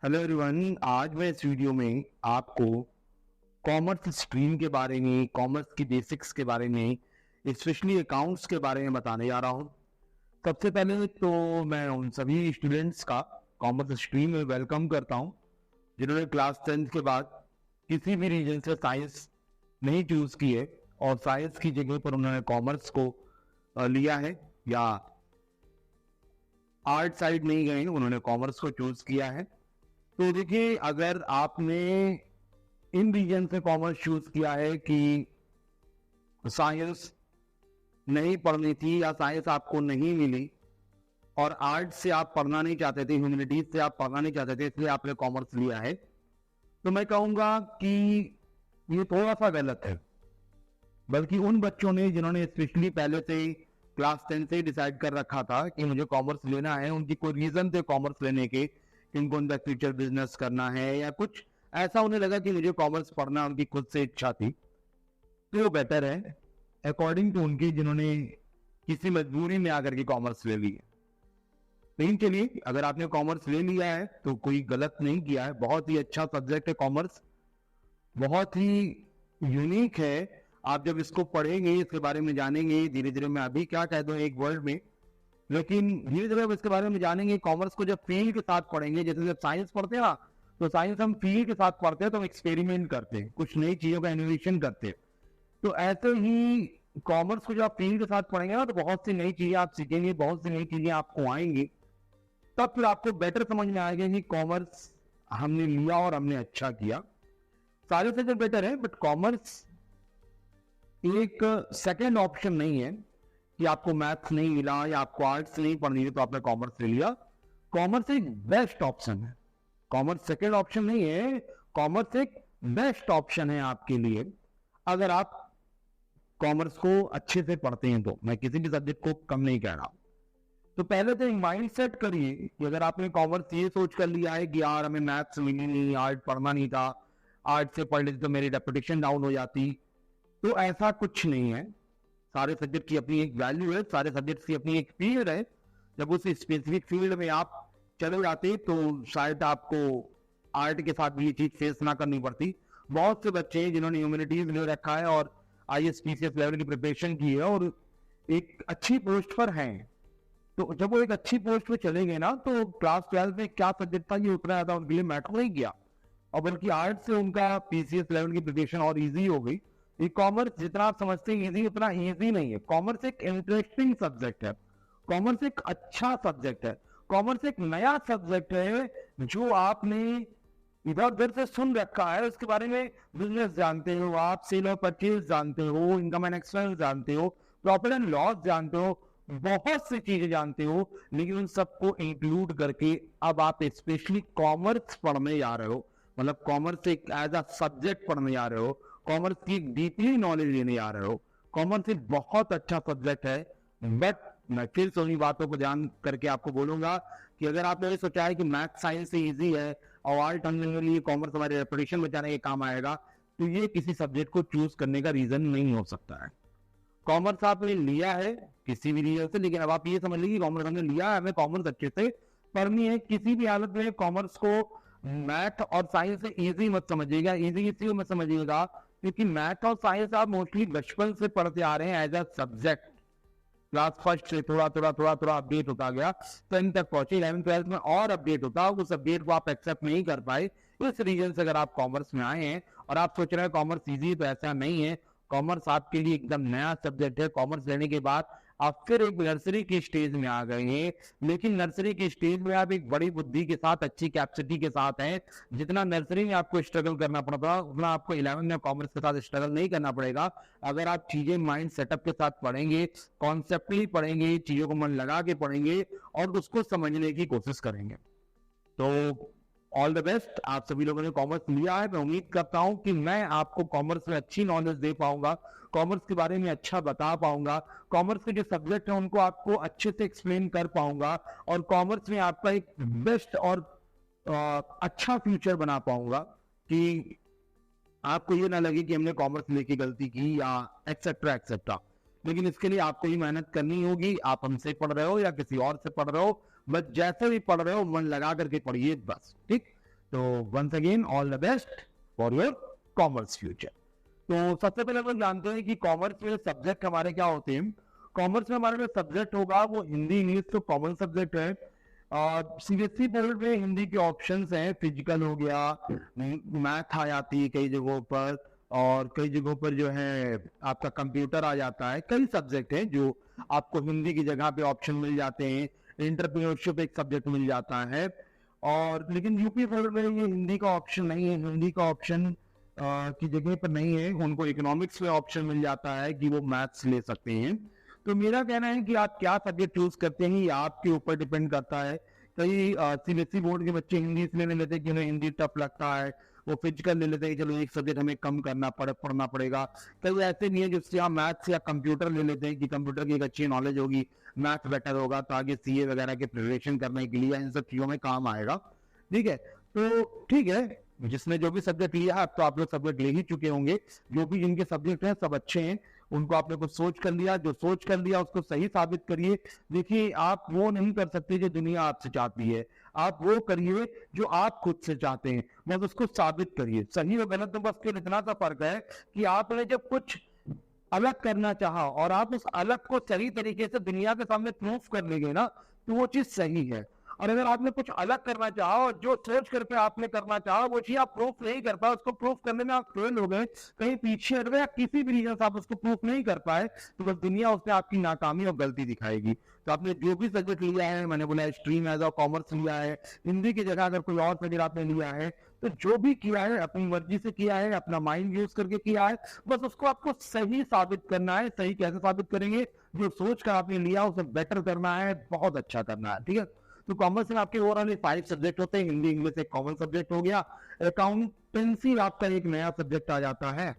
Hello everyone, आज मैं इस वीडियो में आपको कॉमर्स स्ट्रीम के बारे में, कॉमर्स की बेसिक्स के बारे में, स्पेशली अकाउंट्स के बारे में बताने जा रहा हूँ। सबसे पहले तो मैं उन सभी स्टूडेंट्स का कॉमर्स स्ट्रीम में वेलकम करता हूँ जिन्होंने क्लास 10th के बाद किसी भी रीजन से साइंस नहीं चूज की है और साइंस की जगह पर उन्होंने कॉमर्स को लिया है, या आर्ट साइड नहीं गए, उन्होंने कॉमर्स को चूज किया है। तो देखिए, अगर आपने इन रीजन से कॉमर्स चूज किया है कि साइंस नहीं पढ़नी थी या साइंस आपको नहीं मिली और आर्ट से आप पढ़ना नहीं चाहते थे, ह्यूमैनिटीज से आप पढ़ना नहीं चाहते थे, इसलिए आपने कॉमर्स लिया है, तो मैं कहूंगा कि ये थोड़ा सा गलत है। बल्कि उन बच्चों ने जिन्होंने स्पेशली पहले से क्लास 10 से डिसाइड कर रखा था कि मुझे कॉमर्स लेना है, उनकी कोई रीजन थे कॉमर्स लेने के, इनको उनका फ्यूचर बिजनेस करना है या कुछ ऐसा उन्हें लगा कि मुझे कॉमर्स पढ़ना, उनकी खुद से इच्छा थी, तो वो बेटर है अकॉर्डिंग टू उनकी जिन्होंने किसी मजबूरी में आकर के कॉमर्स ले ली है। लेकिन चलिए, अगर आपने कॉमर्स ले लिया है तो कोई गलत नहीं किया है। बहुत ही अच्छा सब्जेक्ट है कॉमर्स, बहुत ही यूनिक है। आप जब इसको पढ़ेंगे, इसके बारे में जानेंगे, धीरे धीरे मैं अभी क्या कह दूं एक वर्ड में, लेकिन धीरे धीरे इसके बारे में जानेंगे। कॉमर्स को जब फील्ड के साथ पढ़ेंगे, जैसे जब साइंस पढ़ते हैं ना, तो साइंस हम फील्ड के साथ पढ़ते हैं, तो हम एक्सपेरिमेंट करते हैं, कुछ नई चीजों का इनोवेशन करते हैं। तो ऐसे ही कॉमर्स को जब आप फील्ड के साथ पढ़ेंगे ना, तो बहुत सी नई चीजें आप सीखेंगे, बहुत सी नई चीजें आपको आएंगी। तब फिर आपको बेटर समझ में आएगा कि कॉमर्स हमने लिया और हमने अच्छा किया। सारे से जो बेटर है, बट कॉमर्स एक सेकेंड ऑप्शन नहीं है कि आपको मैथ्स नहीं मिला या आपको आर्ट्स नहीं पढ़नी है तो आपने कॉमर्स ले लिया। कॉमर्स एक बेस्ट ऑप्शन है, कॉमर्स सेकेंड ऑप्शन नहीं है, कॉमर्स एक बेस्ट ऑप्शन है आपके लिए अगर आप कॉमर्स को अच्छे से पढ़ते हैं। तो मैं किसी भी सब्जेक्ट को कम नहीं कह रहा। तो पहले तो माइंड सेट करिए कि अगर आपने कॉमर्स ये सोच कर लिया है कि यार हमें मैथ्स मिली नहीं, आर्ट पढ़ना नहीं था, आर्ट से पढ़ लेते तो मेरी रेपुटेशन डाउन हो जाती, तो ऐसा कुछ नहीं है। सारे सब्जेक्ट की अपनी एक वैल्यू है, सारे सब्जेक्ट की अपनी एक फील्ड है। जब उस स्पेसिफिक फील्ड में आप चले जाते तो शायद आपको आर्ट के साथ भी ये चीज फेस ना करनी पड़ती। बहुत से बच्चे हैं जिन्होंने ह्यूमैनिटीज ले रखा है और ISPCS लेवल की प्रिपरेशन की है और एक अच्छी पोस्ट पर हैं। तो जब वो एक अच्छी पोस्ट पे चले गए ना, तो क्लास 12 में क्या सब्जेक्ट था ये उतना ज्यादा उनके लिए मैटर नहीं किया, और बल्कि आर्ट से उनका PCS लेवल की प्रिपरेशन और इजी हो गई। ये कॉमर्स जितना आप समझते हैं इजी, उतना इजी नहीं है। कॉमर्स एक इंटरेस्टिंग सब्जेक्ट है, कॉमर्स एक अच्छा सब्जेक्ट है, कॉमर्स एक नया सब्जेक्ट है जो आपने इधर उधर से सुन रखा है। उसके बारे में बिजनेस जानते हो आप, सेल और परचेज जानते हो, इनकम एंड एक्सपेंस जानते हो, प्रॉफिट एंड लॉस जानते हो, बहुत सी चीजें जानते हो, लेकिन उन सबको इंक्लूड करके अब आप स्पेशली कॉमर्स पढ़ने जा रहे हो, मतलब कॉमर्स एक एज अ सब्जेक्ट पढ़ने जा रहे हो, कॉमर्स की डीपली नॉलेज लेने जा रहे हो। कॉमर्स एक बहुत अच्छा सब्जेक्ट है। बट मैं फिर से उन्हीं बातों को जान करके आपको बोलूंगा कि अगर आपने ये सोचा है कि मैथ साइंस से इजी है और आर्ट हमने के लिए कॉमर्स हमारे रेपुटेशन बचाने के काम आएगा, तो ये किसी सब्जेक्ट को चूज करने का रीजन नहीं हो सकता है। कॉमर्स आपने लिया है किसी भी रीजन से, लेकिन अब आप ये समझ लीजिए कॉमर्स हमने लिया है, हमें कॉमर्स अच्छे से पढ़नी है। किसी भी हालत में कॉमर्स को मैथ और साइंस से इजी मत समझिएगा। इजी इसलिए मत समझिएगा क्योंकि मैथ और साइंस आप मोस्टली बचपन से पढ़ते आ रहे हैं as a subject. Class first से थोड़ा थोड़ा थोड़ा थोड़ा अपडेट होता गया, 10th तक पहुंचे, 11th 12th में और अपडेट होता, उस अपडेट को आप एक्सेप्ट नहीं कर पाए। इस रीजन से अगर आप कॉमर्स में आए हैं और आप सोच रहे हैं कॉमर्स इजी है, तो ऐसा नहीं है। कॉमर्स आपके लिए एकदम नया सब्जेक्ट है। कॉमर्स लेने के बाद आप फिर एक नर्सरी की स्टेज में आ गए हैं, लेकिन नर्सरी की स्टेज में आप एक बड़ी बुद्धि के साथ, अच्छी कैपेसिटी के साथ हैं। जितना नर्सरी में आपको स्ट्रगल करना पड़ता उतना आपको 11th में कॉमर्स के साथ स्ट्रगल नहीं करना पड़ेगा। अगर आप चीजें माइंड सेटअप के साथ पढ़ेंगे, कॉन्सेप्टली पढ़ेंगे, चीजों को मन लगा के पढ़ेंगे और उसको समझने की कोशिश करेंगे। तो ऑल द बेस्ट। आप सभी लोगों ने कॉमर्स लिया है, मैं उम्मीद करता हूं कि मैं आपको कॉमर्स में अच्छी नॉलेज दे पाऊंगा, कॉमर्स के बारे में अच्छा बता पाऊंगा, कॉमर्स के जो सब्जेक्ट है उनको आपको अच्छे से एक्सप्लेन कर पाऊंगा और कॉमर्स में आपका एक बेस्ट और अच्छा फ्यूचर बना पाऊंगा कि आपको ये ना लगे कि हमने कॉमर्स लेके गलती की या एक्सेट्रा एक्सेट्रा। लेकिन इसके लिए आपको ही मेहनत करनी होगी। आप हमसे पढ़ रहे हो या किसी और से पढ़ रहे हो, बस जैसे भी पढ़ रहे हो मन लगा करके पढ़िए बस, ठीक। तो once again all the best for your commerce future. तो सबसे पहले हम लोग जानते हैं कि कॉमर्स में सब्जेक्ट हमारे क्या होते हैं। कॉमर्स में हमारे जो सब्जेक्ट होगा वो हिंदी इंग्लिश तो कॉमन सब्जेक्ट है। और सीबीएसई बोर्ड में हिंदी के ऑप्शंस हैं, फिजिकल हो गया, मैथ आ जाती है कई जगहों पर, और कई जगहों पर जो है आपका कंप्यूटर आ जाता है। कई सब्जेक्ट हैं जो आपको हिंदी की जगह पे ऑप्शन मिल जाते हैं। एंटरप्रेन्योरशिप एक सब्जेक्ट मिल जाता है। और लेकिन यूपी बोर्ड में ये हिंदी का ऑप्शन नहीं है, हिंदी का ऑप्शन की जगह पर नहीं है। उनको इकोनॉमिक्स में ऑप्शन मिल जाता है कि वो मैथ्स ले सकते हैं। तो मेरा कहना है कि आप क्या सब्जेक्ट चूज करते हैं ये आपके ऊपर डिपेंड करता है। कई सीबीएसई बोर्ड के बच्चे हिंदी इसलिए नहीं लेते कि उन्हें हिंदी टफ लगता है, वो फिजिकल ले लेते हैं कि चलो एक सब्जेक्ट हमें कम पढ़ना पड़ेगा। कई ऐसे नहीं है जिससे आप मैथ्स या कंप्यूटर ले लेते हैं कि कंप्यूटर की एक अच्छी नॉलेज होगी, मैथ बेटर होगा तो आगे सीए वगैरह के प्रिपरेशन करने के लिए इन सब चीजों में काम आएगा। ठीक है, तो ठीक है, जिसने जो भी सब्जेक्ट लिया है, अब तो आप लोग सब्जेक्ट ले ही चुके होंगे। जो भी जिनके सब्जेक्ट हैं सब अच्छे हैं, उनको आपने कुछ सोच कर लिया, जो सोच कर लिया उसको सही साबित करिए। देखिए, आप वो नहीं कर सकते जो दुनिया आपसे चाहती है, आप वो करिए जो आप खुद से चाहते हैं, बस उसको साबित करिए। सही और गलत में बस केवल इतना सा फर्क है कि आपने जब कुछ अलग करना चाहा और आप उस अलग को सही तरीके से दुनिया के सामने प्रूफ कर लेंगे ना, तो वो चीज सही है। और अगर आपने कुछ अलग करना चाहा और जो सोच करके आपने करना चाहा वो चीज आप प्रूफ नहीं कर पाए, उसको प्रूफ करने में आप फेल हो गए, कहीं पीछे हट गए या किसी भी रीजन से आप उसको प्रूफ नहीं कर पाए, तो बस दुनिया उसमें आपकी नाकामी और गलती दिखाएगी। तो आपने जो भी सब्जेक्ट लिया है, मैंने बोला स्ट्रीम एज अ कॉमर्स लिया है, हिंदी की जगह अगर कोई और सब्जेक्ट आपने लिया है, तो जो भी किया है अपनी मर्जी से किया है, अपना माइंड यूज करके किया है, बस उसको आपको सही साबित करना है। सही कैसे साबित करेंगे? जो सोच कर आपने लिया उसे बेटर करना है, बहुत अच्छा करना है। ठीक है, तो कॉमर्स में आपके ओवरऑल 5 सब्जेक्ट होते हैं। हिंदी इंग्लिश एक कॉमन सब्जेक्ट हो गया, अकाउंटेंसी आपका एक नया सब्जेक्ट आ जाता है।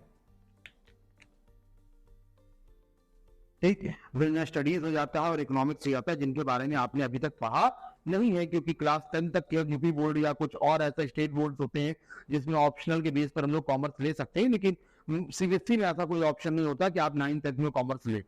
ठीक है, बिजनेस स्टडीज हो जाता है और इकोनॉमिक्स हो जाता है, जिनके बारे में आपने अभी तक पढ़ा नहीं है, क्योंकि क्लास 10 तक केवल यूपी बोर्ड या कुछ और ऐसे स्टेट बोर्ड होते हैं जिसमें ऑप्शनल के बेस पर हम लोग कॉमर्स ले सकते हैं, लेकिन सीबीएसई में ऐसा कोई ऑप्शन नहीं होता कि आप 9 तक में कॉमर्स ले।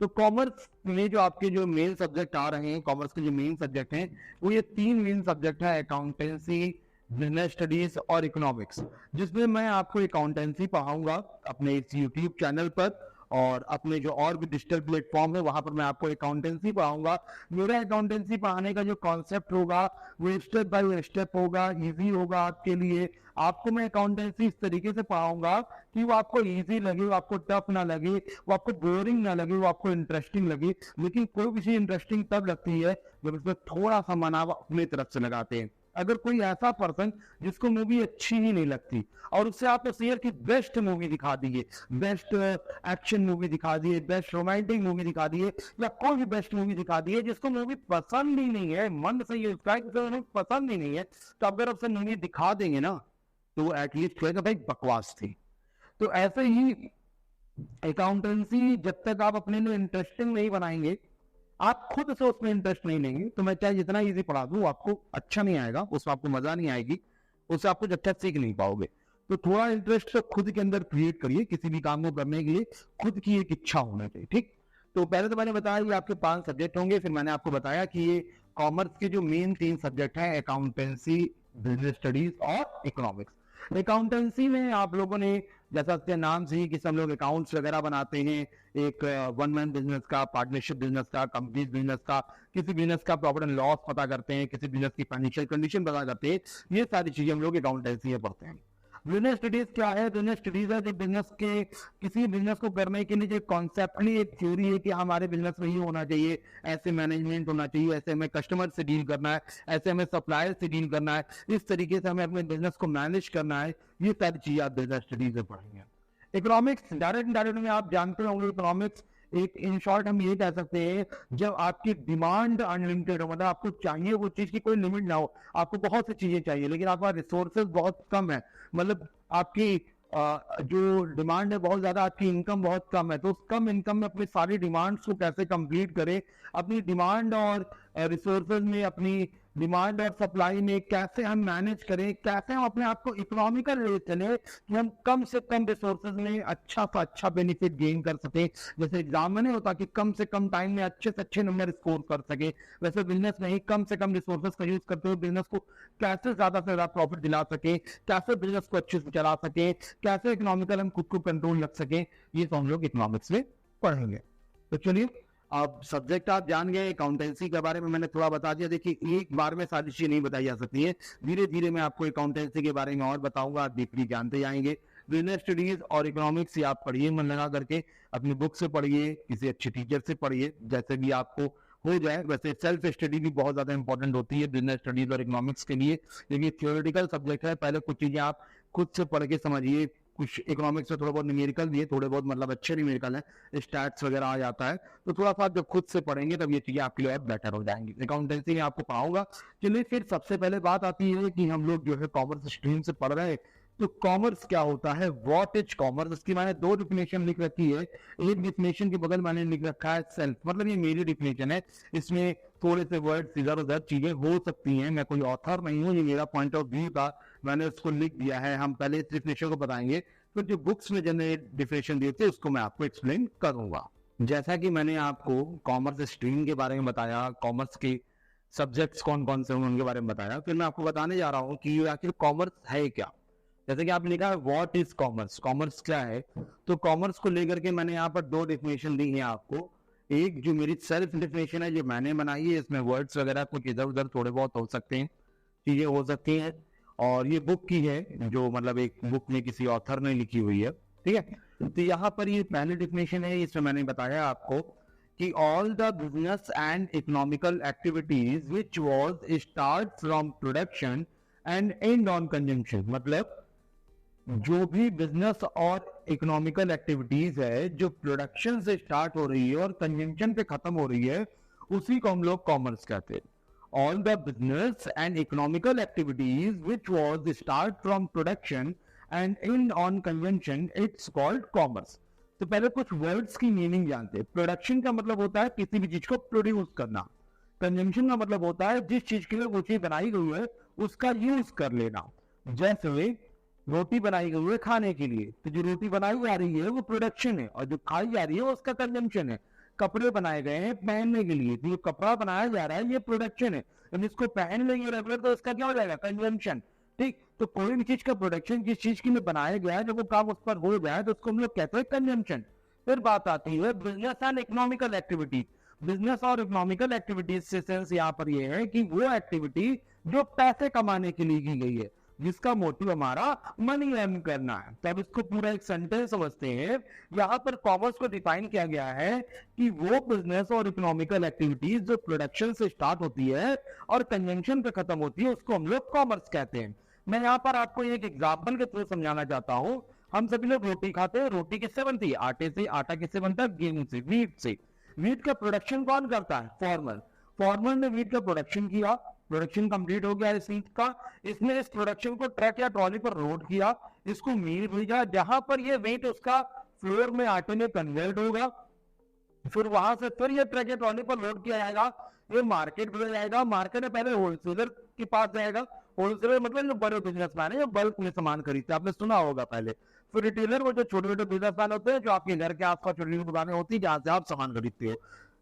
तो कॉमर्स में जो आपके जो मेन सब्जेक्ट आ रहे हैं, कॉमर्स के जो मेन सब्जेक्ट हैं, वो ये 3 मेन सब्जेक्ट है, अकाउंटेंसी, बिजनेस स्टडीज और इकोनॉमिक्स, जिसमें मैं आपको अकाउंटेंसी पढ़ाऊंगा अपने इस यूट्यूब चैनल पर, और अपने जो और भी डिजिटल प्लेटफॉर्म है वहां पर मैं आपको अकाउंटेंसी पढ़ाऊंगा। मेरा अकाउंटेंसी पढ़ाने का जो कॉन्सेप्ट होगा वो स्टेप बाय स्टेप होगा, इजी होगा आपके लिए। आपको मैं अकाउंटेंसी इस तरीके से पढ़ाऊंगा कि वो आपको इजी लगे, वो आपको टफ ना लगे, वो आपको बोरिंग ना लगे, वो आपको इंटरेस्टिंग लगे। लेकिन कोई भी चीज इंटरेस्टिंग तब लगती है जब उसमें थोड़ा सा मनावा अपनी तरफ से लगाते हैं। अगर कोई ऐसा पर्सन जिसको मूवी अच्छी ही नहीं लगती और उससे आप इस ईयर की बेस्ट मूवी दिखा दिए, बेस्ट एक्शन मूवी दिखा दिए, बेस्ट रोमांटिक मूवी दिखा दिए, या कोई भी बेस्ट मूवी दिखा दिए, जिसको मूवी पसंद ही नहीं है, मन से ये उसका पसंद ही नहीं है, तो अगर आपसे मूवी दिखा देंगे ना तो वो एटलीस्ट कहेगा भाई बकवास थी। तो ऐसे ही अकाउंटेंसी जब तक आप अपने लिए इंटरेस्टिंग नहीं बनाएंगे, आप खुद से उसमें इंटरेस्ट नहीं लेंगे, तो मैं चाहे जितना इजी पढ़ा दूं आपको अच्छा नहीं आएगा, उसमें आपको मजा नहीं आएगी, उससे आप कुछ अच्छा सीख नहीं पाओगे। तो थोड़ा इंटरेस्ट खुद के अंदर क्रिएट करिए, किसी भी काम को करने के लिए खुद की एक इच्छा होना चाहिए। ठीक, तो पहले तो मैंने बताया कि आपके 5 सब्जेक्ट होंगे, फिर मैंने आपको बताया कि ये कॉमर्स के जो मेन 3 सब्जेक्ट हैं, अकाउंटेंसी, बिजनेस स्टडीज और इकोनॉमिक्स। अकाउंटेंसी में आप लोगों ने जैसा उसके नाम से ही कि सब लोग अकाउंट्स वगैरह बनाते हैं, एक वन मैन बिजनेस का, पार्टनरशिप बिजनेस का, कंपनी बिजनेस का, किसी बिजनेस का प्रॉफिट एंड लॉस पता करते हैं, किसी बिजनेस की फाइनेंशियल कंडीशन पता करते हैं, ये सारी चीजें हम लोग अकाउंटेंसी में पढ़ते हैं। बिजनेस स्टडीज क्या है? बिजनेस स्टडीज है बिजनेस के, किसी बिजनेस को करने के लिए जो कॉन्सेप्टली एक थ्योरी है कि हमारे बिजनेस में ही होना चाहिए, ऐसे मैनेजमेंट होना चाहिए, ऐसे हमें कस्टमर से डील करना है, ऐसे हमें सप्लायर से डील करना है, इस तरीके से हमें अपने बिजनेस को मैनेज करना है, ये सारी चीजें आप बिजनेस स्टडीज में पढ़ेंगे। इकोनॉमिक्स डायरेक्ट में आप जानते होंगे, इकोनॉमिक्स एक इन शॉर्ट हम ये कह सकते हैं, जब आपकी डिमांड अनलिमिटेड हो, मतलब आपको चाहिए वो चीज की कोई लिमिट ना हो, आपको बहुत सी चीजें चाहिए लेकिन आपका रिसोर्सेज बहुत कम है, मतलब आपकी जो डिमांड है बहुत ज्यादा, आपकी इनकम बहुत कम है, तो उस कम इनकम में अपनी सारी डिमांड्स को कैसे कंप्लीट करें, अपनी डिमांड और रिसोर्सेज में अपनी डिमांड और सप्लाई में कैसे हम मैनेज करें, कैसे हम अपने आप को इकोनॉमिकल ले चले कि हम कम से कम रिसोर्सेज में अच्छा सा अच्छा बेनिफिट गेन कर सके। जैसे एग्जाम में नहीं होता कि कम से कम टाइम में अच्छे से अच्छे नंबर स्कोर कर सके, वैसे बिजनेस में ही कम से कम रिसोर्सेज का यूज करते हुए बिजनेस को कैसे ज्यादा से ज्यादा प्रॉफिट दिला सके, कैसे बिजनेस को अच्छे से चला सके, कैसे इकोनॉमिकल हम खुद को कंट्रोल रख सके, ये तो हम लोग इकोनॉमिक्स में पढ़ेंगे। तो चलिए, अब सब्जेक्ट आप जान गए। अकाउंटेंसी के बारे में मैंने थोड़ा बता दिया। देखिए, एक बार में सारी चीजें नहीं बताई जा सकती है, धीरे धीरे मैं आपको अकाउंटेंसी के बारे में और बताऊंगा, आप डीपली जानते जाएंगे। बिजनेस स्टडीज और इकोनॉमिक्स ही आप पढ़िए, मन लगा करके अपनी बुक से पढ़िए, किसी अच्छे टीचर से पढ़िए, जैसे भी आपको हो जाए। वैसे सेल्फ स्टडी भी बहुत ज्यादा इंपॉर्टेंट होती है बिजनेस स्टडीज और इकोनॉमिक्स के लिए, क्योंकि थियोरेटिकल सब्जेक्ट है। पहले कुछ चीजें आप खुद से पढ़ के समझिए। कुछ इकोनॉमिक्स में थोड़ा बहुत न्यूमेरिकल भी है, थोड़े बहुत मतलब अच्छे न्यूमेरिकल है, स्टैट्स वगैरह आ जाता है, तो थोड़ा सा आप जब खुद से पढ़ेंगे तब ये चीजें आपके लिए बेटर हो जाएंगी। अकाउंटेंसी में आपको पढ़ाऊंगा। चलिए, फिर सबसे पहले बात आती है कि हम लोग जो है कॉमर्स स्ट्रीम से पढ़ रहे हैं, तो कॉमर्स क्या होता है, व्हाट इज कॉमर्स। इसकी मैंने दो डिफिनेशन लिख रखी है। एक डिफिनेशन के बगल मैंने लिख रखा है सेल्फ, मतलब ये मेरी डिफिनेशन है, इसमें थोड़े से वर्ड इधर उधर चीजें हो सकती हैं, मैं कोई ऑथर नहीं हूँ, ये मेरा पॉइंट ऑफ व्यू था, मैंने उसको लिख दिया है। हम पहले इस डिफिनेशन को बताएंगे, तो जो बुक्स में जनरल डिफिनेशन दिए थे उसको मैं आपको एक्सप्लेन करूंगा। जैसा कि मैंने आपको कॉमर्स स्ट्रीम के बारे में बताया, कॉमर्स के सब्जेक्ट्स कौन कौन से हैं उनके बारे में बताया, फिर मैं आपको बताने जा रहा हूँ कि आखिर कॉमर्स है क्या। जैसे कि आपने लिखा है व्हाट इज कॉमर्स, कॉमर्स क्या है, तो कॉमर्स को लेकर के मैंने यहाँ पर दो डेफिनेशन दी है आपको। एक जो मेरी सेल्फ डेफिनेशन है, जो मैंने बनाई है, इसमें वर्ड्स वगैरह कुछ इधर उधर थोड़े बहुत हो सकते हैं, चीजें हो सकती हैं, और ये बुक की है, जो मतलब एक बुक में किसी ऑथर ने लिखी हुई है, ठीक है। तो यहाँ पर ये पहली डेफिनेशन है, इसमें मैंने बताया आपको कि all the business and economical activities which was start from production and and on consumption, मतलब जो भी बिजनेस और इकोनॉमिकल एक्टिविटीज है जो प्रोडक्शन से स्टार्ट हो रही है और कंजम्पशन पे खत्म हो रही है, उसी को हम लोग कॉमर्स कहते हैं। All the business and economical activities which was start from production and and on consumption, it's called commerce. तो पहले कुछ वर्ड्स की मीनिंग जानते हैं। प्रोडक्शन का मतलब होता है किसी भी चीज को प्रोड्यूस करना। कंजम्पशन का मतलब होता है जिस चीज के लिए वो चीज बनाई गई है उसका यूज कर लेना। जैसे रोटी बनाई गई है खाने के लिए, तो जो रोटी बनाई जा रही है वो प्रोडक्शन है, और जो खाई जा रही है वो उसका कंजम्पशन है। कपड़े बनाए गए हैं पहनने के लिए, तो जो कपड़ा बनाया जा रहा है ये प्रोडक्शन है, तो इसको पहन लेंगे रेगुलर तो इसका क्या हो जाएगा, कंजम्पशन। ठीक, तो कोई भी चीज का प्रोडक्शन जिस चीज के लिए बनाया गया है, जब वो काम उस पर हो गया है तो उसको हम लोग कहते हैं कंजम्पशन। फिर बात आती है business and economical activity. Business और इकोनॉमिकल एक्टिविटीज से सेंस यहाँ पर ये है कि वो एक्टिविटी जो पैसे कमाने के लिए की गई है, जिसका मोटिव हमारा मनी अर्न करना है। तब इसको पूरा एक सेंटेंस समझते हैं। यहाँ पर कॉमर्स को डिफाइन किया गया है कि वो बिजनेस और इकोनॉमिकल एक्टिविटीज जो प्रोडक्शन से स्टार्ट होती है और कंजम्पशन पे खत्म होती है, उसको हम लोग कॉमर्स कहते हैं। मैं यहाँ पर आपको एक एग्जाम्पल के थ्रू समझाना चाहता हूँ। हम सभी लोग रोटी खाते हैं, रोटी किससे बनती है, आटे से। आटा किससे बनता है, गेहूं से, वीट से। वीट का प्रोडक्शन कौन करता है, फार्मर। फार्मर ने वीट का प्रोडक्शन किया, प्रोडक्शन कंप्लीट हो गया इस वीट का। इसने इस प्रोडक्शन को ट्रक या ट्रॉली पर लोड किया, इसको मिल भेजा, जहां पर ये वेट उसका फ्लोर में आटे में कन्वर्ट होगा। फिर वहां से फिर ये ट्रक या ट्रॉली पर लोड किया जाएगा, ये मार्केट में जाएगा। मार्केट में पहले होलसेलर के पास जाएगा। होलसेलर मतलब जो बड़े बिजनेसमैन है, जो बल्क में सामान खरीदते हैं, आपने सुना होगा पहले। फिर रिटेलर, वो जो छोटे छोटे बिजनेसमैन होते हैं, जो आपके घर के आसपास छोटी छोटी दुकानें होती है जहां से आप सामान खरीदते हो।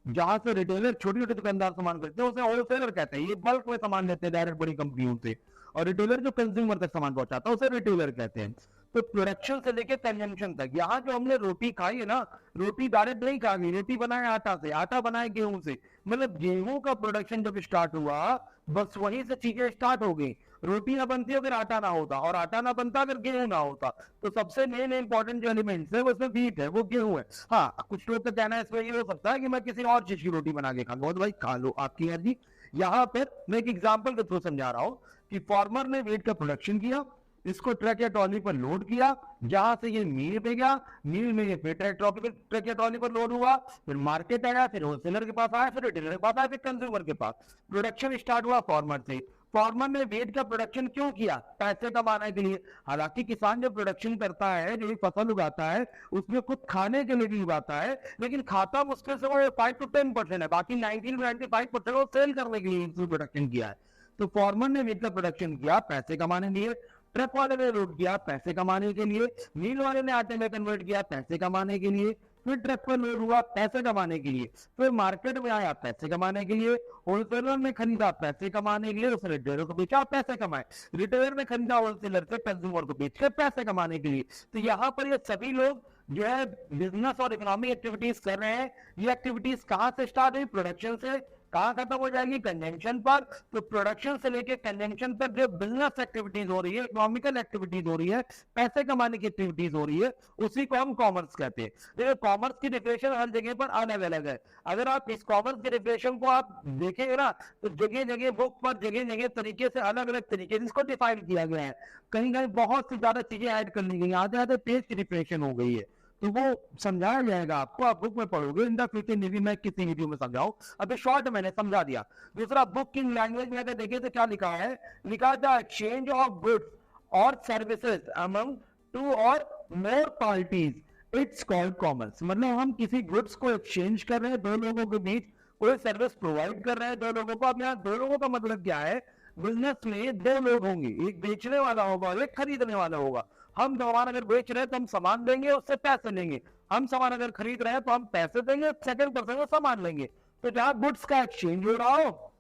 जहां से रिटेलर छोटी छोटी दुकानदार सामान खरीदते हैं उसे होलसेलर कहते हैं। ये बल्क में सामान लेते हैं डायरेक्ट बड़ी कंपनियों से। और रिटेलर जो कंज्यूमर तक सामान पहुंचाता है उसे रिटेलर कहते हैं। तो प्रोडक्शन से लेके कंजम्पशन तक, यहाँ जो हमने रोटी खाई है ना, रोटी डायरेक्ट नहीं खा गई, रोटी बनाए आटा से, आटा बनाए गेहूं से। मतलब गेहूं का प्रोडक्शन जब स्टार्ट हुआ, बस वहीं से चीजें स्टार्ट हो गई। रोटी ना बनती अगर आटा ना होता, और आटा ना बनता अगर गेहूं ना होता। तो सबसे मेन इंपॉर्टेंट जो एलिमेंट्स है वो इसमें व्हीट है, वो गेहूं है। हाँ, कुछ लोग का कहना है इसमें ये हो सकता है कि मैं किसी और चीज की रोटी बना के खाऊंगा, तो भाई खा लो, आपकी मर्जी। यहाँ पर मैं एक एग्जाम्पल के थ्रू समझा रहा हूँ कि फार्मर ने व्हीट का प्रोडक्शन किया, इसको ट्रक या ट्रॉली पर लोड किया, जहां से ये मिल पे गया, मिल में ये फिर ट्रक या ट्रॉली पर लोड हुआ, फिर मार्केट आया, फिर होलसेलर के पास आया, फिर रिटेलर के पास आया, फिर कंज्यूमर के पास। प्रोडक्शन स्टार्ट हुआ फार्मर से। फार्मर ने वेट का प्रोडक्शन क्यों किया, पैसे कमाने के लिए। हालांकि किसान जो प्रोडक्शन करता है, जो भी फसल उगाता है, उसमें खुद खाने के लिए भी उगाता है, लेकिन खाता मुश्किल से वो 5 to 10% है, बाकी 19 to 95% वो सेल करने के लिए प्रोडक्शन किया है। तो फार्मर ने व्हीट का प्रोडक्शन किया पैसे कमाने के लिए, ट्रक वाले ने लोड किया पैसे कमाने के लिए, मिल वाले ने आटे में कन्वर्ट किया पैसे कमाने के लिए, फिर ट्रक पर लोड हुआ पैसे कमाने के लिए, फिर मार्केट में आया पैसे कमाने के लिए, होलसेलर ने खरीदा पैसे कमाने के लिए, उसने रिटेलर को बेचा पैसे कमाए, रिटेलर ने खरीदा होलसेलर से कंज्यूमर को बेचकर पैसे कमाने के लिए। तो यहाँ पर ये सभी लोग जो है बिजनेस और इकोनॉमिक एक्टिविटीज कर रहे हैं। ये एक्टिविटीज कहाँ से स्टार्ट हुई? प्रोडक्शन से। कहाँ खत्म हो जाएगी? कंजंक्शन पर। तो प्रोडक्शन से लेके कंजंक्शन तक जो बिजनेस एक्टिविटीज हो रही है, इकोनॉमिकल एक्टिविटीज हो रही है, पैसे कमाने की एक्टिविटीज हो रही है, उसी को हम कॉमर्स कहते हैं। देखिए कॉमर्स की डेफिनेशन हर जगह पर अलग अलग है। अगर आप इस कॉमर्स की डेफिनेशन को आप देखेंगे ना तो जगह जगह बुक पर जगह जगह तरीके से अलग अलग तरीके से इसको डिफाइन किया गया है। कहीं कहीं बहुत सी ज्यादा चीजें ऐड कर ली गई, आते आते पेज की डेफिनेशन हो गई है, तो वो समझाया जाएगा आपको, आप बुक में पढ़ोगे। इन द फ्यूचर नेवी मैं किसी वीडियो में समझाऊं, अभी शॉर्ट मैंने समझा दिया। दूसरा, बुक की लैंग्वेज में अगर देखें तो क्या लिखा है? लिखा था एक्सचेंज ऑफ गुड्स और सर्विसेज अमंग टू और मोर पार्टीज इट्स कॉल्ड कॉमर्स। मतलब हम किसी गुड्स को एक्सचेंज कर रहे हैं दो लोगों के बीच, कोई सर्विस प्रोवाइड कर रहे हैं दो लोगों को। अब यहाँ दो लोगों का मतलब क्या है? बिजनेस में दो लोग होंगे, एक बेचने वाला होगा और एक खरीदने वाला होगा। हम सामान अगर बेच रहे हैं तो हम सामान देंगे, उससे पैसे लेंगे। हम सामान अगर खरीद रहे हैं तो हम पैसे देंगे, सेकंड पर्सन को सामान लेंगे। तो जहां गुड्स का एक्सचेंज हो रहा हो,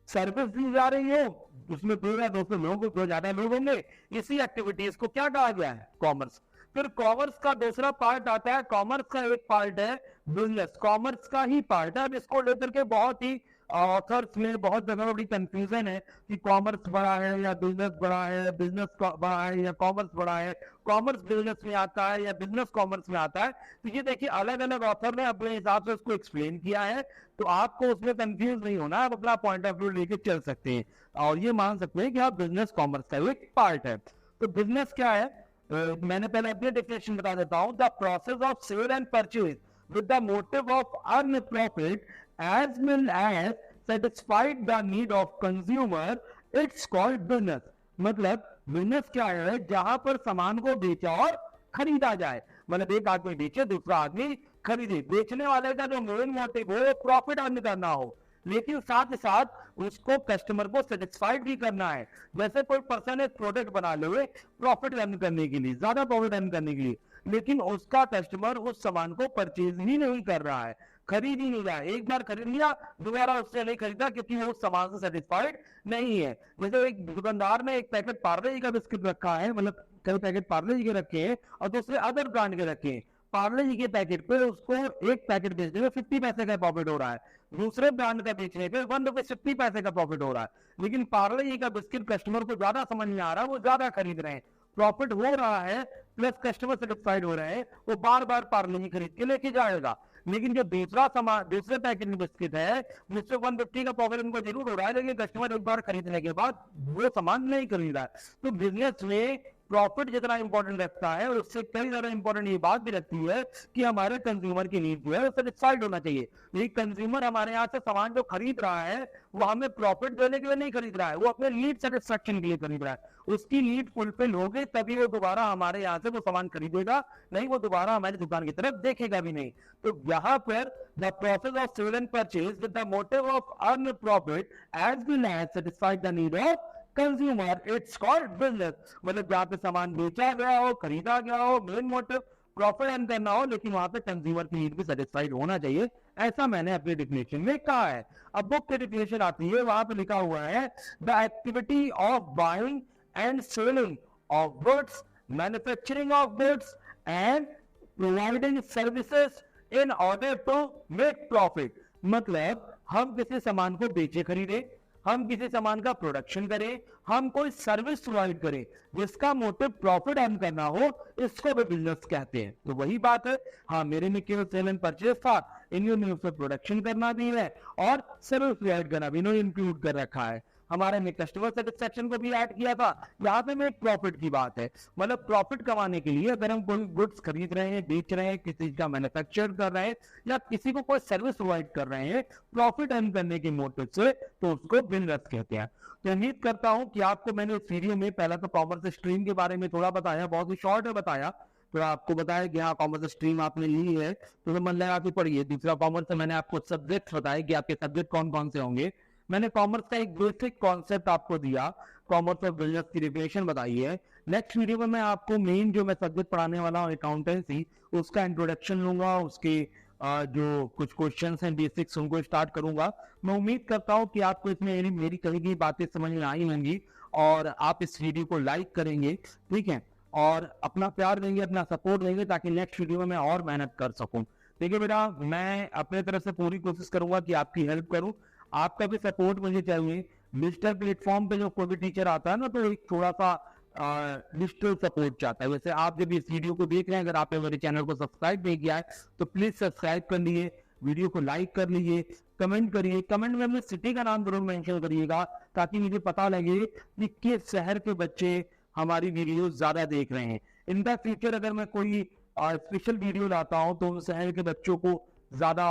सर्विस दी जा रही हो, उसमें पूरा 200 लोग, दो ज्यादा लोग होंगे, इसी एक्टिविटीज को क्या कहा गया है? कॉमर्स। फिर कॉमर्स का दूसरा पार्ट आता है, कॉमर्स का एक पार्ट है बिजनेस, कॉमर्स का ही पार्ट है। अब इसको लेकर के बहुत ही ऑथर्स में बहुत जगह बड़ी कंफ्यूजन है कि कॉमर्स बड़ा है या बिजनेस बड़ा है, बिजनेस बड़ा है या कॉमर्स बड़ा है, कॉमर्स बिजनेस में आता है या बिजनेस कॉमर्स में आता है। तो ये देखिए अलग अलग ऑथर ने अपने हिसाब से उसको एक्सप्लेन किया है, तो आपको उसमें कंफ्यूज नहीं होना, आप अपना पॉइंट ऑफ व्यू लेके चल सकते हैं और ये मान सकते हैं कि आप बिजनेस कॉमर्स का एक पार्ट है। तो बिजनेस क्या है? मैंने पहले अपनी डेफिनेशन बता देता हूं। The process of sale and purchase with the motive of earn profit as well as satisfied the need of consumer, it's called business। मतलब बिजनेस क्या है? जहां पर सामान को बेचा और खरीदा जाए। मतलब एक आदमी बेचे, दूसरा आदमी खरीदे। बेचने वाले का जो मेन मोटिव हो प्रॉफिट अर्न करना हो, लेकिन साथ ही साथ उसको कस्टमर को सेटिस्फाइड भी करना है। जैसे कोई पर्सन एक प्रोडक्ट बना ले प्रॉफिट अर्न करने के लिए, ज्यादा प्रॉफिट अर्न करने के लिए, लेकिन उसका कस्टमर उस सामान को परचेज ही नहीं कर रहा है, खरीद ही नहीं रहा है। एक बार खरीद लिया, दोबारा उससे नहीं खरीदा क्योंकि वो उस सामान से सेटिस्फाइड नहीं है। जैसे एक दुकानदार ने एक पैकेट पार्ले जी का बिस्किट रखा है, मतलब कई पैकेट पार्ले जी के रखे हैं और दूसरे अदर ब्रांड के रखे हैं। पार्ले जी के पैकेट पे उसको एक पैकेट बेचने में 50 पैसे का प्रॉफिट हो रहा है, दूसरे ब्रांड का बेचने पे 1 रुपए 50 पैसे का प्रॉफिट हो रहा है। लेकिन पार्ले जी का बिस्किट कस्टमर को ज्यादा समझ में आ रहा है, वो ज्यादा खरीद रहे हैं, प्रॉफिट हो रहा है, प्लस कस्टमर सेटिस्फाइड हो रहे हैं, वो बार बार पार्ले जी खरीद के लेके जाएगा। लेकिन जो दूसरा सामान, दूसरे पैकेट में बिस्किट है, जिससे 150 का प्रॉफिट उनको जरूर हो रहा है, लेकिन कस्टमर एक बार खरीदने के बाद वो सामान नहीं खरीद रहा है। तो बिजनेस में प्रॉफिट जितना इंपॉर्टेंट रखता है, और उससे कई ज्यादा इंपॉर्टेंट ये बात भी रखती है कि हमारे कंज्यूमर की नीड जो है वो सेटिस्फाइड होना चाहिए। ये कंज्यूमर हमारे यहाँ से सामान जो खरीद रहा है वो हमें प्रॉफिट देने के लिए नहीं खरीद रहा है, वो अपने नीड सेटिस्फेक्शन के लिए खरीद रहा है। उसकी नीड फुलफिल हो गई तभी वो दोबारा हमारे यहाँ से वो सामान खरीदेगा, नहीं वो दोबारा हमारी दुकान की तरफ देखेगा भी नहीं। तो यहाँ पर the process of sale and purchase with the motive of earn profit as well as satisfied the need of consumer, it's called business. मतलब जहाँ पे सामान बेचा गया हो, खरीदा गया हो, मेन मोटिव प्रॉफिट अर्न करना हो, लेकिन वहां पे कंज्यूमर की नीड भी सेटिस्फाइड होना चाहिए, ऐसा मैंने अपनी डिफिनेशन में कहा है। अब बुक की डिफिनेशन आती है, वहां पे लिखा हुआ है the activity of buying and selling of goods, manufacturing of goods and providing services in order to make profit. मतलब हम किसी सामान को बेचे खरीदे, हम किसी सामान का प्रोडक्शन करें, हम कोई सर्विस प्रोवाइड करें जिसका मोटिव प्रॉफिट अर्न करना हो, इसको भी बिजनेस कहते हैं। तो वही बात है। हाँ, मेरे में केवल सेल एंड परचेज था, इन्होंने उसमें प्रोडक्शन करना भी है और सर्विस प्रोवाइड करना भी इन्होंने इंक्लूड कर रखा है। हमारे में कस्टमर सेटिस्फेक्शन को भी ऐड किया था। यहाँ पे में प्रॉफिट की बात है, मतलब प्रॉफिट कमाने के लिए अगर हम कोई गुड्स खरीद रहे हैं, बेच रहे हैं, किसी का मैन्युफैक्चर कर रहे हैं या किसी को कोई सर्विस प्रोवाइड कर रहे हैं प्रॉफिट अर्न करने के मोटिव से, तो उसको बिजनेस कहते हैं। तो उम्मीद करता हूं कि आपको मैंने इस वीडियो में पहला तो कॉमर्स स्ट्रीम के बारे में थोड़ा बताया, बहुत ही शॉर्ट है बताया, तो आपको बताया कि हाँ कॉमर्स स्ट्रीम आपने ली है तो मन लगा के पढ़िए। दूसरा कॉमर्स से मैंने आपको सब्जेक्ट बताया कि आपके सब्जेक्ट कौन कौन से होंगे, मैंने कॉमर्स का एक बेसिक कॉन्सेप्ट आपको दिया, कॉमर्स और बिजनेस की डेफिनेशन बताई है। नेक्स्ट वीडियो में मैं आपको मेन जो मैं सब्जेक्ट पढ़ाने वाला हूँ अकाउंटेंसी, उसका इंट्रोडक्शन लूंगा, उसके जो कुछ क्वेश्चंस हैं बेसिक्स उनको स्टार्ट करूंगा। मैं उम्मीद करता हूँ कि आपको इसमें मेरी कही गई बातें समझ में आई होंगी और आप इस वीडियो को लाइक करेंगे, ठीक है, और अपना प्यार देंगे, अपना सपोर्ट देंगे, ताकि नेक्स्ट वीडियो में मैं और मेहनत कर सकूं। देखिए बेटा, मैं अपने तरफ से पूरी कोशिश करूंगा कि आपकी हेल्प करूं, आपका भी सपोर्ट मुझे चाहिए। डिजिटल प्लेटफॉर्म पे जो कोई भी टीचर आता है ना, तो एक थोड़ा सा डिजिटल सपोर्ट चाहता है। वैसे आप जब इस वीडियो को देख रहे हैं, अगर आपने मेरे चैनल को सब्सक्राइब नहीं किया है तो प्लीज सब्सक्राइब कर लीजिए, वीडियो को लाइक कर लीजिए, कमेंट करिए, कमेंट में अपने सिटी का नाम जरूर मेंशन करिएगा, ताकि मुझे पता लगे कि किस शहर के बच्चे हमारी वीडियो ज्यादा देख रहे हैं। इन द फ्यूचर अगर मैं कोई स्पेशल वीडियो लाता हूं तो उन शहर के बच्चों को ज्यादा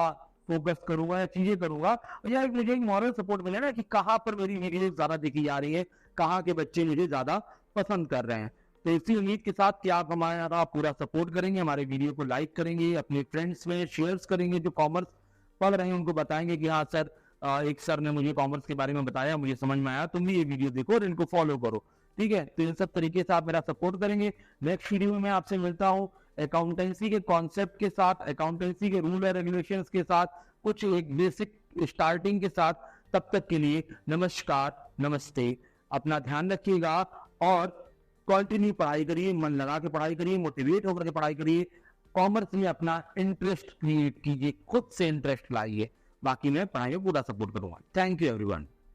फोकस करूंगा या चीजें करूंगा, या मुझे एक मॉरल सपोर्ट मिले ना कि कहाँ पर मेरी वीडियो ज्यादा देखी जा रही है, कहाँ के बच्चे मुझे ज्यादा पसंद कर रहे हैं। तो इसी उम्मीद के साथ कि आप हमारा पूरा सपोर्ट करेंगे, हमारे वीडियो को लाइक करेंगे, अपने फ्रेंड्स में शेयर करेंगे, जो कॉमर्स पढ़ रहे हैं उनको बताएंगे कि हाँ सर, एक सर ने मुझे कॉमर्स के बारे में बताया, मुझे समझ में आया, तुम भी ये वीडियो देखो और इनको फॉलो करो, ठीक है। तो इन सब तरीके से आप मेरा सपोर्ट करेंगे। नेक्स्ट वीडियो में मैं आपसे मिलता हूँ अकाउंटेंसी के कॉन्सेप्ट के साथ, अकाउंटेंसी के रूल एंड रेगुलेशंस के साथ, कुछ एक बेसिक स्टार्टिंग के साथ। तब तक के लिए नमस्कार, नमस्ते, अपना ध्यान रखिएगा और कंटिन्यू पढ़ाई करिए, मन लगा के पढ़ाई करिए, मोटिवेट होकर के पढ़ाई करिए, कॉमर्स में अपना इंटरेस्ट क्रिएट कीजिए, खुद से इंटरेस्ट लाइए। बाकी मैं पढ़ाई में पूरा सपोर्ट करूंगा। Thank you everyone.